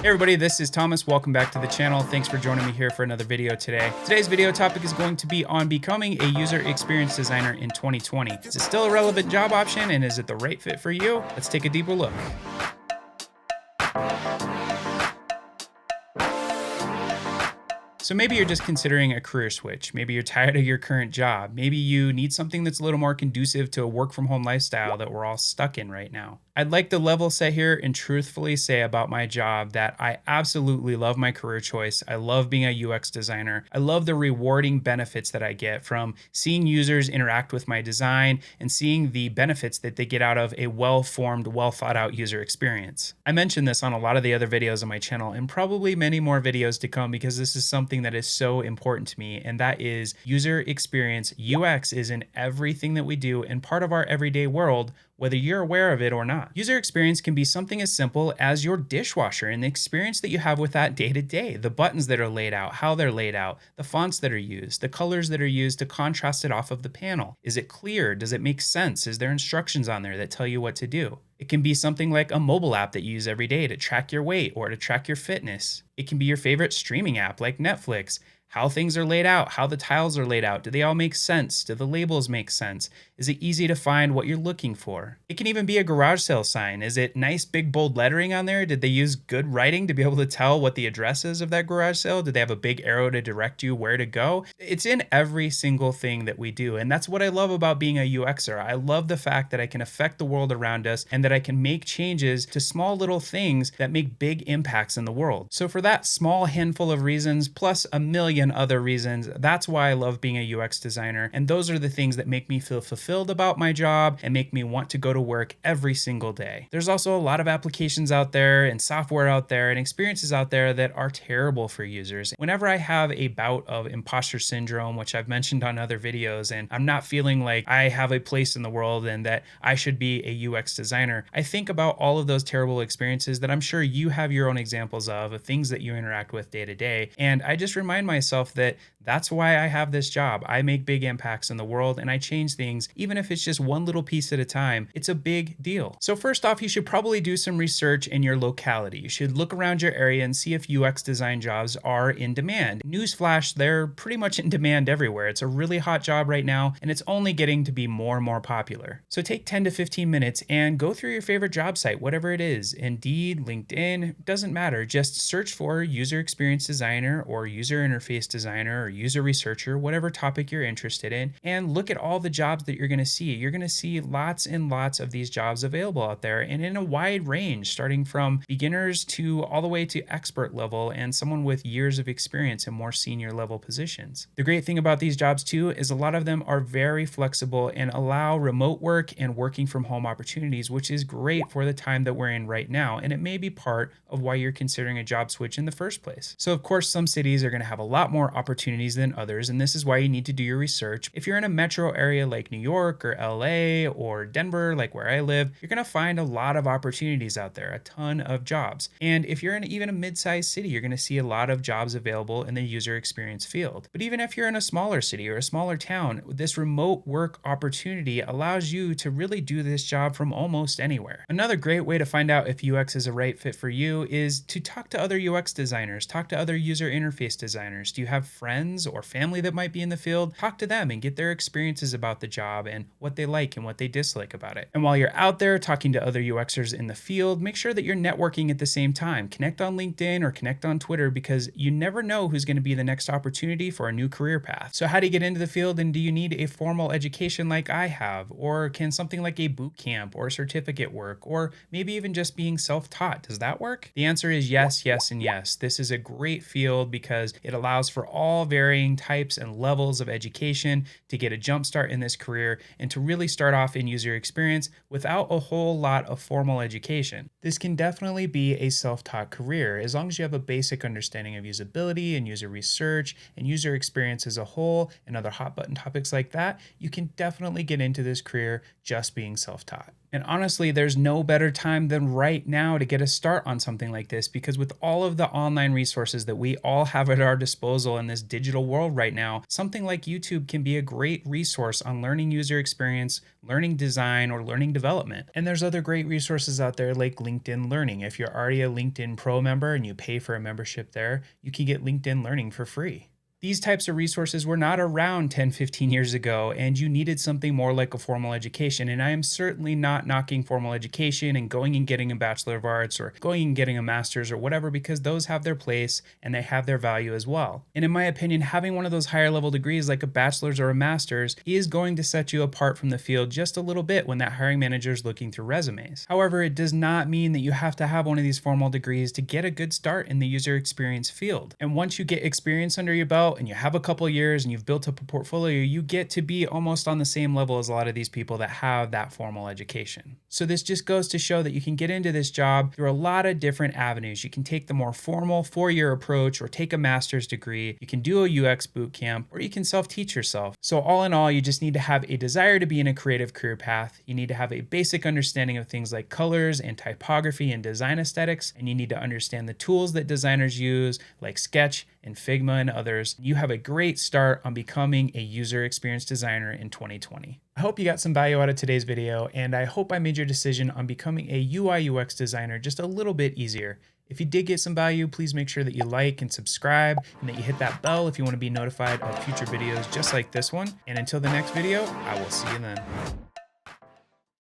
Hey everybody, this is Thomas. Welcome back to the channel. Thanks for joining me here for another video today. Today's video topic is going to be on becoming a user experience designer in 2020. Is it still a relevant job option and is it the right fit for you? Let's take a deeper look. So maybe you're just considering a career switch. Maybe you're tired of your current job. Maybe you need something that's a little more conducive to a work from home lifestyle that we're all stuck in right now. I'd like to level set here and truthfully say about my job that I absolutely love my career choice. I love being a UX designer. I love the rewarding benefits that I get from seeing users interact with my design and seeing the benefits that they get out of a well-formed, well-thought-out user experience. I mentioned this on a lot of the other videos on my channel and probably many more videos to come because this is something that is so important to me, and that is user experience. UX is in everything that we do and part of our everyday world, whether you're aware of it or not. User experience can be something as simple as your dishwasher and the experience that you have with that day to day, the buttons that are laid out, how they're laid out, the fonts that are used, the colors that are used to contrast it off of the panel. Is it clear? Does it make sense? Is there instructions on there that tell you what to do? It can be something like a mobile app that you use every day to track your weight or to track your fitness. It can be your favorite streaming app like Netflix. How things are laid out, how the tiles are laid out. Do they all make sense? Do the labels make sense? Is it easy to find what you're looking for? It can even be a garage sale sign. Is it nice big bold lettering on there? Did they use good writing to be able to tell what the address is of that garage sale? Did they have a big arrow to direct you where to go? It's in every single thing that we do. And that's what I love about being a UXer. I love the fact that I can affect the world around us and that I can make changes to small little things that make big impacts in the world. So for that small handful of reasons, plus a million other reasons, that's why I love being a UX designer. And those are the things that make me feel fulfilled about my job and make me want to go to work every single day. There's also a lot of applications out there and software out there and experiences out there that are terrible for users. Whenever I have a bout of imposter syndrome, which I've mentioned on other videos, and I'm not feeling like I have a place in the world and that I should be a UX designer, I think about all of those terrible experiences that I'm sure you have your own examples of things that you interact with day to day. And I just remind myself that that's why I have this job. I make big impacts in the world and I change things, even if it's just one little piece at a time. It's a big deal. So first off, you should probably do some research in your locality. You should look around your area and see if UX design jobs are in demand. Newsflash, they're pretty much in demand everywhere. It's a really hot job right now and it's only getting to be more and more popular. So take 10 to 15 minutes and go through your favorite job site, whatever it is. Indeed, LinkedIn, doesn't matter. Just search for user experience designer or user interface designer or user researcher, whatever topic you're interested in, and look at all the jobs that you're going to see. You're going to see lots and lots of these jobs available out there and in a wide range, starting from beginners to all the way to expert level and someone with years of experience in more senior level positions. The great thing about these jobs too is a lot of them are very flexible and allow remote work and working from home opportunities, which is great for the time that we're in right now. And it may be part of why you're considering a job switch in the first place. So of course, some cities are going to have a lot more opportunities than others, and this is why you need to do your research. If you're in a metro area like New York or LA or Denver, like where I live, you're going to find a lot of opportunities out there, a ton of jobs. And if you're in even a mid-sized city, you're going to see a lot of jobs available in the user experience field. But even if you're in a smaller city or a smaller town, this remote work opportunity allows you to really do this job from almost anywhere. Another great way to find out if UX is a right fit for you is to talk to other UX designers, talk to other user interface designers. Do you have friends or family that might be in the field? Talk to them and get their experiences about the job and what they like and what they dislike about it. And while you're out there talking to other UXers in the field, make sure that you're networking at the same time. Connect on LinkedIn or connect on Twitter because you never know who's going to be the next opportunity for a new career path. So how do you get into the field, and do you need a formal education like I have? Or can something like a boot camp or certificate work, or maybe even just being self-taught? Does that work? The answer is yes, yes, and yes. This is a great field because it allows for all varying types and levels of education to get a jump start in this career and to really start off in user experience without a whole lot of formal education. This can definitely be a self-taught career as long as you have a basic understanding of usability and user research and user experience as a whole and other hot button topics like that. You can definitely get into this career just being self-taught. And honestly, there's no better time than right now to get a start on something like this, because with all of the online resources that we all have at our disposal in this digital world right now, something like YouTube can be a great resource on learning user experience, learning design, or learning development. And there's other great resources out there like LinkedIn Learning. If you're already a LinkedIn Pro member and you pay for a membership there, you can get LinkedIn Learning for free. These types of resources were not around 10, 15 years ago, and you needed something more like a formal education. And I am certainly not knocking formal education and going and getting a Bachelor of Arts or going and getting a master's or whatever, because those have their place and they have their value as well. And in my opinion, having one of those higher level degrees like a bachelor's or a master's is going to set you apart from the field just a little bit when that hiring manager is looking through resumes. However, it does not mean that you have to have one of these formal degrees to get a good start in the user experience field. And once you get experience under your belt, and you have a couple years and you've built up a portfolio, you get to be almost on the same level as a lot of these people that have that formal education. So this just goes to show that you can get into this job through a lot of different avenues. You can take the more formal 4-year approach or take a master's degree. You can do a UX boot camp, or you can self-teach yourself. So all in all, you just need to have a desire to be in a creative career path. You need to have a basic understanding of things like colors and typography and design aesthetics, and you need to understand the tools that designers use like Sketch and Figma and others. You have a great start on becoming a user experience designer in 2020. I hope you got some value out of today's video, and I hope I made your decision on becoming a UI UX designer just a little bit easier. If you did get some value, please make sure that you like and subscribe, and that you hit that bell if you want to be notified of future videos just like this one. And until the next video, I will see you then.